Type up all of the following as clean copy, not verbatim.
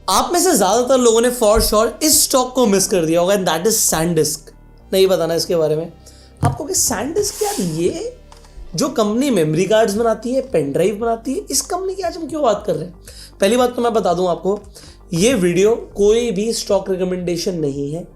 आप में से ज्यादातर लोगों ने फॉर श्योर इस स्टॉक को मिस कर दिया होगा, एंड दैट इज सैनडिस्क। नहीं बताना इसके बारे में आपको कि सैनडिस्क यार, ये जो कंपनी मेमोरी कार्ड्स बनाती है, पेन ड्राइव बनाती है, इस कंपनी की आज हम क्यों बात कर रहे हैं। पहली बात तो मैं बता दूं आपको, ये वीडियो कोई भी स्टॉक रिकमेंडेशन नहीं है।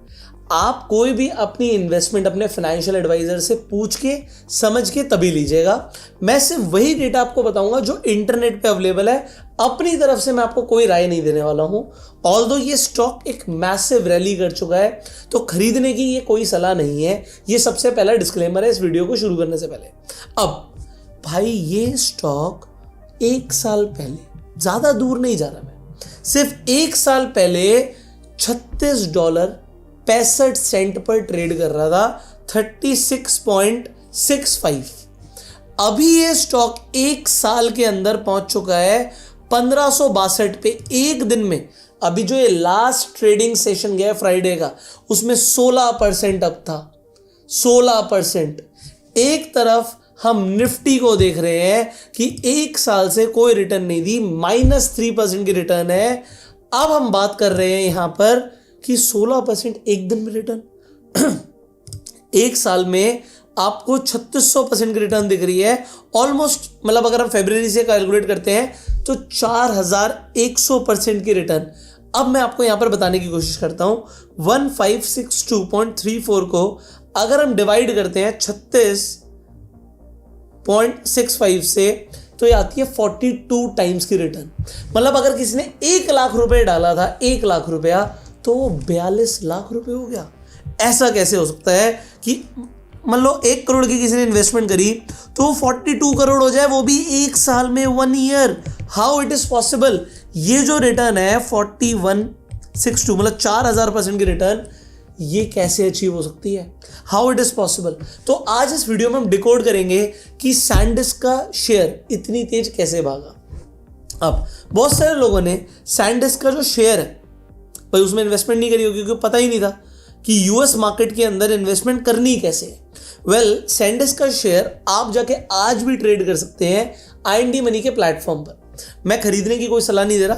आप कोई भी अपनी इन्वेस्टमेंट अपने फाइनेंशियल एडवाइजर से पूछ के समझ के तभी लीजिएगा। मैं सिर्फ वही डेटा आपको बताऊंगा जो इंटरनेट पे अवेलेबल है। अपनी तरफ से मैं आपको कोई राय नहीं देने वाला हूं। ऑल्दो ये स्टॉक एक मैसिव रैली कर चुका है, तो खरीदने की ये कोई सलाह नहीं है। ये सबसे पहला डिस्क्लेमर है इस वीडियो को शुरू करने से पहले। अब भाई, ये स्टॉक 1 साल पहले, ज्यादा दूर नहीं जा रहा मैं, सिर्फ 1 साल पहले $36.65 पर ट्रेड कर रहा था, 36.65। अभी ये स्टॉक 1 साल के अंदर पहुंच चुका है 1562 पे एक दिन में। अभी जो ये लास्ट ट्रेडिंग सेशन गया फ्राइडे का, उसमें 16% अप था, 16%। एक तरफ हम निफ्टी को देख रहे हैं कि 1 साल से कोई रिटर्न नहीं दी, -3% की रिटर्न है। अब हम बात कर रहे हैं यहां पर कि 16% एक दिन में रिटर्न। 1 साल में आपको 3600% की रिटर्न दिख रही है। ऑलमोस्ट, मतलब अगर हम फरवरी से कैलकुलेट करते हैं तो 4100% की रिटर्न। अब मैं आपको यहां पर बताने की कोशिश करता हूं, 1562.34 को अगर हम डिवाइड करते हैं 36.65 से, तो ये आती है 42 टाइम्स की रिटर्न। मतलब अगर किसी ने 1 लाख रुपए डाला था, 1 लाख रुपया, तो 42 लाख रुपए हो गया। ऐसा कैसे हो सकता है कि मान लो 1 करोड़ की किसी ने इन्वेस्टमेंट करी तो 42 करोड़ हो जाए, वो भी 1 साल में, 1 year. How it is possible. ये जो रिटर्न है 4162, मतलब 4000% की रिटर्न, ये कैसे अचीव हो सकती है, हाउ इट इज पॉसिबल। तो आज इस वीडियो में हम डिकोड करेंगे कि सैनडिस्क का शेयर इतनी तेज कैसे भागा। अब बहुत सारे लोगों ने सैनडिस्क का जो शेयर है भाई, उसमें इन्वेस्टमेंट नहीं करी होगी, क्योंकि पता ही नहीं था कि यूएस मार्केट के अंदर इन्वेस्टमेंट करनी कैसे है। सैनडिस्क का शेयर आप जाके आज भी ट्रेड कर सकते हैं IND मनी के प्लेटफॉर्म पर। मैं खरीदने की कोई सलाह नहीं दे रहा।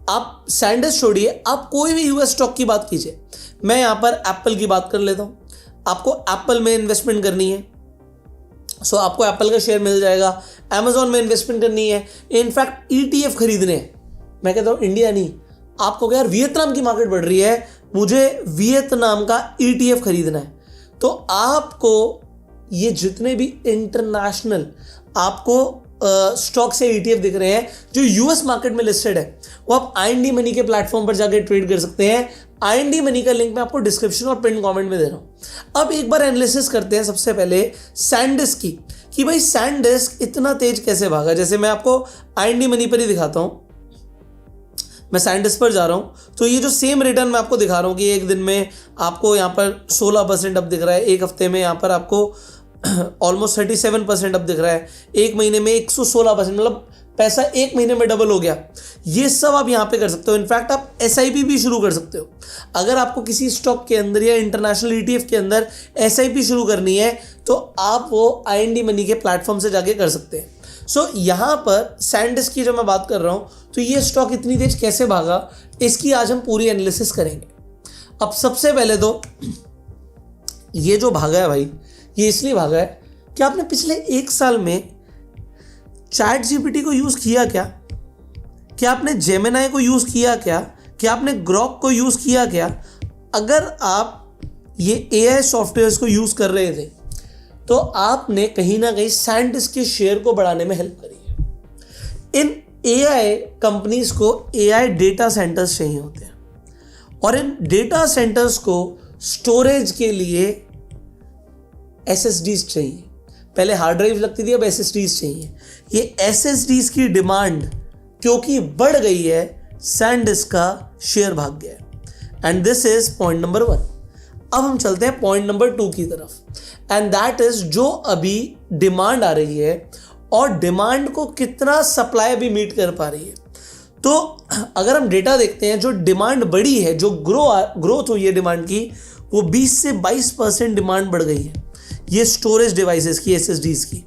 आप सैनडिस्क छोड़िए, आप कोई भी यूएस स्टॉक की बात कीजिए। मैं यहां पर एप्पल की बात कर लेता हूं। आपको एप्पल में इन्वेस्टमेंट करनी है, सो आपको एप्पल का शेयर मिल जाएगा। Amazon में इन्वेस्टमेंट करनी है, इनफैक्ट ETF खरीदने हैं। मैं कहता हूं इंडिया नहीं, आपको क्या यार, वियतनाम की मार्केट बढ़ रही है, मुझे वियतनाम का ETF खरीदना है, तो आपको ये जितने भी इंटरनेशनल आपको स्टॉक से ETF दिख रहे हैं जो यूएस मार्केट में लिस्टेड है, वो आप IND मनी के प्लेटफॉर्म पर जाकर ट्रेड कर सकते हैं। IND मनी का लिंक मैं आपको डिस्क्रिप्शन और पिन कमेंट में दे रहा हूं। अब एक बार एनालिसिस करते हैं सबसे पहले सैनडिस्क की, कि भाई सैनडिस्क इतना तेज कैसे भागा। जैसे मैं आपको IND मनी पर ही दिखाता हूं, मैं सैनडिस्क पर जा रहा हूं, तो ये जो सेम रिटर्न मैं आपको दिखा रहा हूं कि एक दिन में आपको यहां पर 16% अप दिख रहा है, एक हफ्ते में यहां पर आपको ऑलमोस्ट 37% अप दिख रहा है, एक महीने में 116%, मतलब पैसा एक महीने में डबल हो गया। ये सब आप यहां पे कर सकते हो। इनफैक्ट आप SIP भी शुरू कर सकते हो। अगर आपको किसी स्टॉक के अंदर या इंटरनेशनल ETF के अंदर SIP शुरू करनी है, तो आप वो IND मनी के प्लेटफॉर्म से जाके कर सकते हैं। सो यहां पर सैनडिस्क की जो मैं बात कर रहा हूं, तो ये स्टॉक इतनी तेज कैसे भागा, इसकी आज हम पूरी एनालिसिस करेंगे। अब सबसे पहले तो ये जो भागा है भाई, ये इसलिए भागा है कि आपने पिछले 1 साल में ChatGPT को यूज किया क्या आपने जेमिनाई को यूज किया क्या आपने ग्रॉक को यूज किया क्या। अगर आप ये AI सॉफ्टवेयर्स को यूज कर रहे थे, तो आपने कहीं ना कहीं सैनडिस्क के शेयर को बढ़ाने में हेल्प करी है। इन AI कंपनीज को AI डेटा सेंटर्स चाहिए होते हैं, और इन डेटा सेंटर्स को स्टोरेज के लिए SSDs चाहिए। पहले हार्ड ड्राइव लगती थी, अब SSDs चाहिए। ये SSDs की डिमांड क्योंकि बढ़ गई है, सैनडिस्क का शेयर भाग गया है। And this is point number 1। अब हम चलते हैं पॉइंट नंबर 2 की तरफ, एंड दैट इज जो अभी डिमांड आ रही है और डिमांड को कितना सप्लाई भी मीट कर पा रही है। तो अगर हम डेटा देखते हैं, जो डिमांड बढ़ी है, जो ग्रोथ हुई है डिमांड की, वो 20 से 22% डिमांड बढ़ गई है ये स्टोरेज डिवाइसेस की, SSDs की।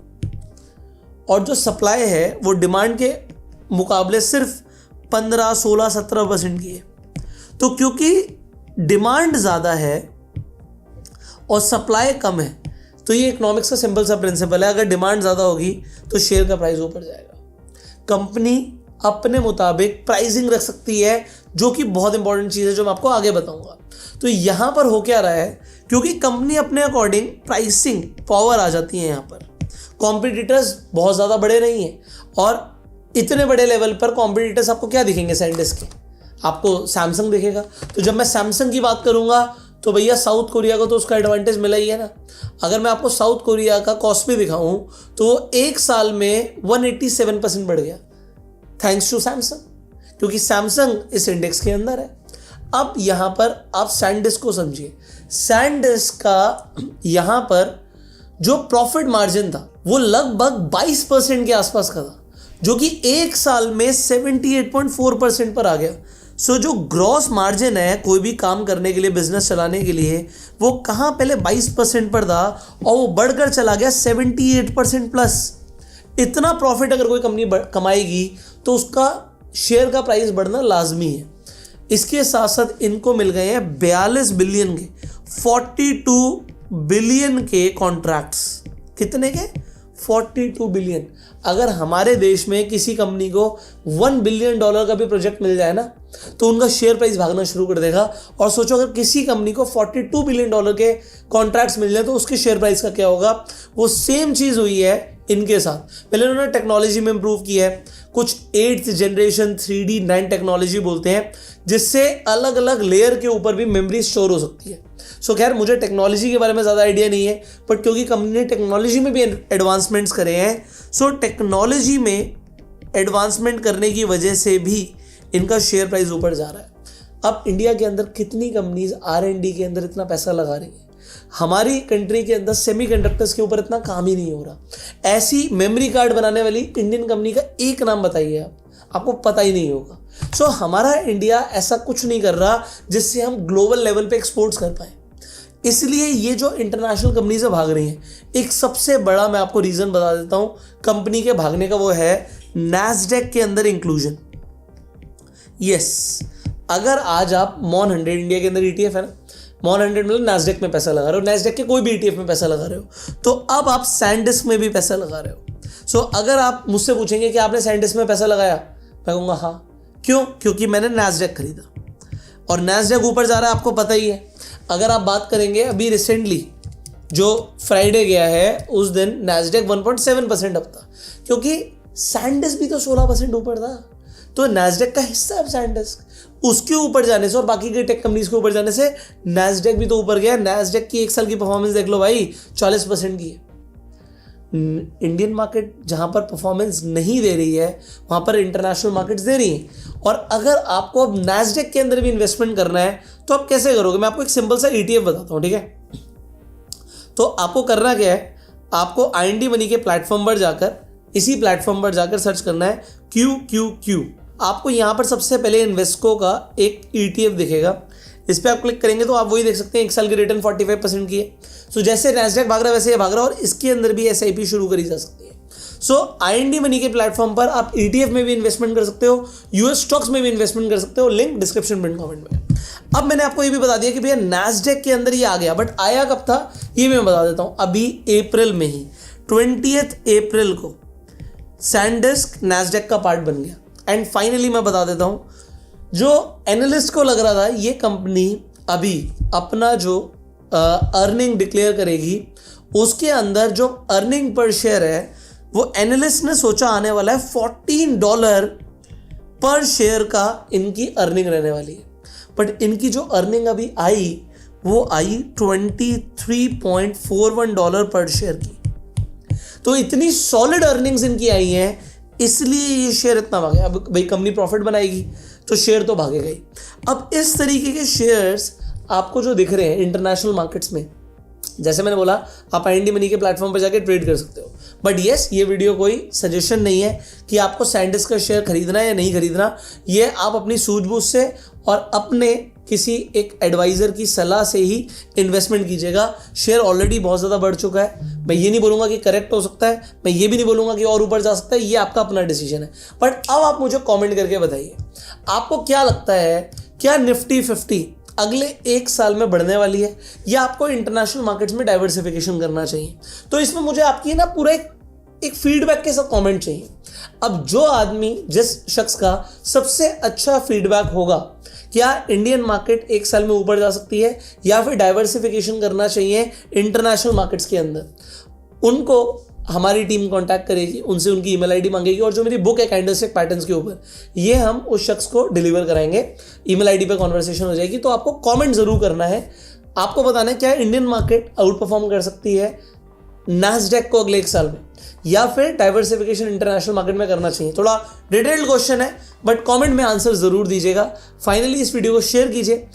और जो सप्लाई है वो डिमांड के मुकाबले सिर्फ 15, 16, 17% की है। तो क्योंकि डिमांड ज़्यादा है और सप्लाई कम है, तो ये इकोनॉमिक्स का सिंपल सा प्रिंसिपल है, अगर डिमांड ज़्यादा होगी तो शेयर का प्राइस ऊपर जाएगा। कंपनी अपने मुताबिक प्राइसिंग रख सकती है, जो कि बहुत इंपॉर्टेंट चीज़ है, जो मैं आपको आगे बताऊंगा। तो यहाँ पर हो क्या रहा है, क्योंकि कंपनी अपने अकॉर्डिंग प्राइसिंग पावर आ जाती है। यहाँ पर कॉम्पिटिटर्स बहुत ज़्यादा बड़े नहीं हैं, और इतने बड़े लेवल पर कॉम्पिटिटर्स आपको क्या दिखेंगे सैंडिस्क के, आपको सैमसंग दिखेगा। तो जब मैं सैमसंग की बात करूँगा तो भैया साउथ कोरिया को तो उसका एडवांटेज मिला ही है ना। अगर मैं आपको साउथ कोरिया का कॉस्ट भी दिखाऊं तो वो एक साल में 187% बढ़ गया, थैंक्स टू सैमसंग, क्योंकि सैमसंग इस इंडेक्स के अंदर है। अब यहां पर आप सैंडिस्क को समझिए। सैंडिस्क का यहां पर जो प्रॉफिट मार्जिन था वो लगभग 22% के आसपास का था, जो कि एक साल में 78.4% पर आ गया। सो जो ग्रॉस मार्जिन है कोई भी काम करने के लिए, बिजनेस चलाने के लिए, वो कहाँ पहले 22% पर था और वो बढ़कर चला गया 78% प्लस। इतना प्रॉफिट अगर कोई कंपनी कमाएगी तो उसका शेयर का प्राइस बढ़ना लाजमी है। इसके साथ साथ इनको मिल गए हैं 42 बिलियन के, 42 बिलियन के कॉन्ट्रैक्ट्स। कितने के? 42 बिलियन। अगर हमारे देश में किसी कंपनी को $1 बिलियन का भी प्रोजेक्ट मिल जाए ना, तो उनका शेयर प्राइस भागना शुरू कर देगा। और सोचो अगर किसी कंपनी को $42 बिलियन के कॉन्ट्रैक्ट्स मिल जाए तो उसके शेयर प्राइस का क्या होगा। वो सेम चीज़ हुई है इनके साथ। पहले उन्होंने टेक्नोलॉजी में इंप्रूव किया है, कुछ 8th generation 3D NAND technology बोलते हैं, जिससे अलग अलग लेयर के ऊपर भी मेमोरी स्टोर हो सकती है। सो खैर मुझे टेक्नोलॉजी के बारे में ज़्यादा आइडिया नहीं है, बट क्योंकि कंपनी ने टेक्नोलॉजी में भी एडवांसमेंट्स करे हैं, सो टेक्नोलॉजी में एडवांसमेंट करने की वजह से भी इनका शेयर प्राइस ऊपर जा रहा है। अब इंडिया के अंदर कितनी कंपनीज R&D के अंदर इतना पैसा लगा रही है। हमारी कंट्री के अंदर सेमीकंडक्टर्स के ऊपर इतना काम ही नहीं हो रहा। ऐसी मेमोरी कार्ड बनाने वाली इंडियन कंपनी का एक नाम बताइए आप, आपको पता ही नहीं होगा। सो हमारा इंडिया ऐसा कुछ नहीं कर रहा जिससे हम ग्लोबल लेवल पे एक्सपोर्ट्स कर पाए। इसलिए ये जो इंटरनेशनल कंपनीज भाग रही हैं, एक सबसे बड़ा मैं आपको रीज़न बता देता हूँ कंपनी के भागने का, वो है नैस्डैक के अंदर इंक्लूजन। यस, अगर आज आप मॉन 100 इंडिया के अंदर ETF है ना, मॉन 100 मतलब नैस्डैक में पैसा लगा रहे हो, नैस्डैक के कोई भी ETF में पैसा लगा रहे हो, तो अब आप सैंडिस्क में भी पैसा लगा रहे हो। सो अगर आप मुझसे पूछेंगे कि आपने सैंडिस्क में पैसा लगाया, मैं कहूँगा हाँ। क्यों? क्योंकि मैंने नैस्डैक खरीदा और नैस्डैक ऊपर जा रहा है, आपको पता ही है। अगर आप बात करेंगे अभी रिसेंटली जो फ्राइडे गया है, उस दिन नैस्डैक 1.7% अप था, क्योंकि सैंडिस्क भी तो 16% ऊपर था। तो नैस्डैक का हिस्सा है सैंडिस्क, उसके ऊपर जाने से और बाकी के टेक कंपनीज के ऊपर जाने से नैस्डैक भी तो ऊपर गया। नैस्डैक की एक साल की परफॉर्मेंस देख लो भाई, 40% की है। इंडियन मार्केट जहाँ पर परफॉर्मेंस नहीं दे रही है, वहाँ पर इंटरनेशनल मार्केट्स दे रही हैं। और अगर आपको अब नैस्डैक के अंदर भी इन्वेस्टमेंट करना है तो आप कैसे करोगे? मैं आपको एक सिंपल सा ETF बताता हूँ, ठीक है। तो आपको करना क्या है, आपको IND मनी के प्लेटफॉर्म पर जाकर, इसी प्लेटफॉर्म पर जाकर सर्च करना है QQQ। आपको यहाँ पर सबसे पहले इन्वेस्को का एक ETF दिखेगा, इस पर आप क्लिक करेंगे तो आप वही देख सकते हैं, एक साल की रिटर्न 45% की है। सो जैसे नैस्डैक भाग रहा है वैसे ये भाग रहा है, और इसके अंदर भी SIP शुरू करी जा सकती है। सो IND मनी के प्लेटफॉर्म पर आप ETF में भी इन्वेस्टमेंट कर सकते हो, US स्टॉक्स में भी इन्वेस्टमेंट कर सकते हो, लिंक डिस्क्रिप्शन में कमेंट में। अब मैंने आपको ये भी बता दिया कि भैया नैस्डैक के अंदर ये आ गया, बट आया कब था ये मैं बता देता हूँ। अभी अप्रैल में ही 20 अप्रैल को सैंडिस्क नैस्डैक का पार्ट बन गया। एंड फाइनली मैं बता देता हूँ, जो एनालिस्ट को लग रहा था ये कंपनी अभी अपना जो अर्निंग डिक्लेयर करेगी, उसके अंदर जो अर्निंग पर शेयर है वो एनालिस्ट ने सोचा आने वाला है $14 पर शेयर का इनकी अर्निंग रहने वाली है। बट इनकी जो अर्निंग अभी आई वो आई $23.41 पर शेयर की। तो इतनी सॉलिड अर्निंग्स इनकी आई हैं, इसलिए ये शेयर इतना भागा। अब भाई कंपनी प्रॉफिट बनाएगी तो शेयर तो भागेगा ही। अब इस तरीके के शेयर्स आपको जो दिख रहे हैं इंटरनेशनल मार्केट्स में, जैसे मैंने बोला आप IND मनी के प्लेटफॉर्म पर जाकर ट्रेड कर सकते हो। बट येस, ये वीडियो कोई सजेशन नहीं है कि आपको सैंडिस्क का शेयर खरीदना है या नहीं खरीदना। ये आप अपनी सूझबूझ से और अपने किसी एक एडवाइज़र की सलाह से ही इन्वेस्टमेंट कीजिएगा। शेयर ऑलरेडी बहुत ज़्यादा बढ़ चुका है। मैं ये नहीं बोलूँगा कि करेक्ट हो सकता है, मैं ये भी नहीं बोलूँगा कि और ऊपर जा सकता है, ये आपका अपना डिसीजन है। बट अब आप मुझे कमेंट करके बताइए, आपको क्या लगता है, क्या निफ्टी 50 अगले 1 साल में बढ़ने वाली है, या आपको इंटरनेशनल मार्केट्स में डाइवर्सिफिकेशन करना चाहिए? तो इसमें मुझे आपकी ना पूरा एक फीडबैक के साथ कमेंट चाहिए। अब जो आदमी, जिस शख्स का सबसे अच्छा फीडबैक होगा, क्या इंडियन मार्केट 1 साल में ऊपर जा सकती है या फिर डाइवर्सिफिकेशन करना चाहिए इंटरनेशनल मार्केट्स के अंदर, उनको हमारी टीम कांटेक्ट करेगी, उनसे उनकी ईमेल आईडी मांगेगी, और जो मेरी बुक है कैंडलस्टिक पैटर्न्स के ऊपर, ये हम उस शख्स को डिलीवर कराएंगे। ईमेल आईडी पे कॉन्वर्सेशन हो जाएगी। तो आपको कमेंट जरूर करना है, आपको बताना है क्या इंडियन मार्केट आउट परफॉर्म कर सकती है नैस्डैक को अगले 1 साल में, या फिर डाइवर्सिफिकेशन इंटरनेशनल मार्केट में करना चाहिए। थोड़ा डिटेल्ड क्वेश्चन है, बट कमेंट में आंसर जरूर दीजिएगा। फाइनली इस वीडियो को शेयर कीजिए।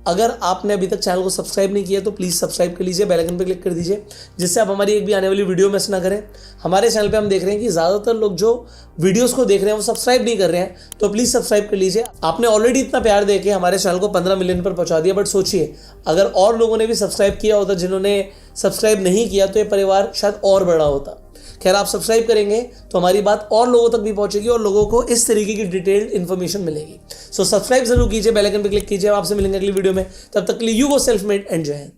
अगर आपने अभी तक चैनल को सब्सक्राइब नहीं किया तो प्लीज़ सब्सक्राइब कर लीजिए, बेल आइकन पर क्लिक कर दीजिए, जिससे आप हमारी एक भी आने वाली वीडियो मिस ना करें। हमारे चैनल पे हम देख रहे हैं कि ज़्यादातर लोग जो वीडियोस को देख रहे हैं वो सब्सक्राइब नहीं कर रहे हैं, तो प्लीज़ सब्सक्राइब कर लीजिए। आपने ऑलरेडी इतना प्यार दे के हमारे चैनल को 15 मिलियन पर पहुंचा दिया, बट सोचिए अगर और लोगों ने भी सब्सक्राइब किया होता, जिन्होंने सब्सक्राइब नहीं किया, तो ये परिवार शायद और बड़ा होता। खैर, आप सब्सक्राइब करेंगे तो हमारी बात और लोगों तक भी पहुंचेगी और लोगों को इस तरीके की डिटेल्ड इन्फॉर्मेशन मिलेगी। सो सब्सक्राइब जरूर कीजिए, बेल आइकन पे क्लिक कीजिए। आपसे मिलेंगे अगली वीडियो में, तब तक के लिए you go self made and जय हिंद।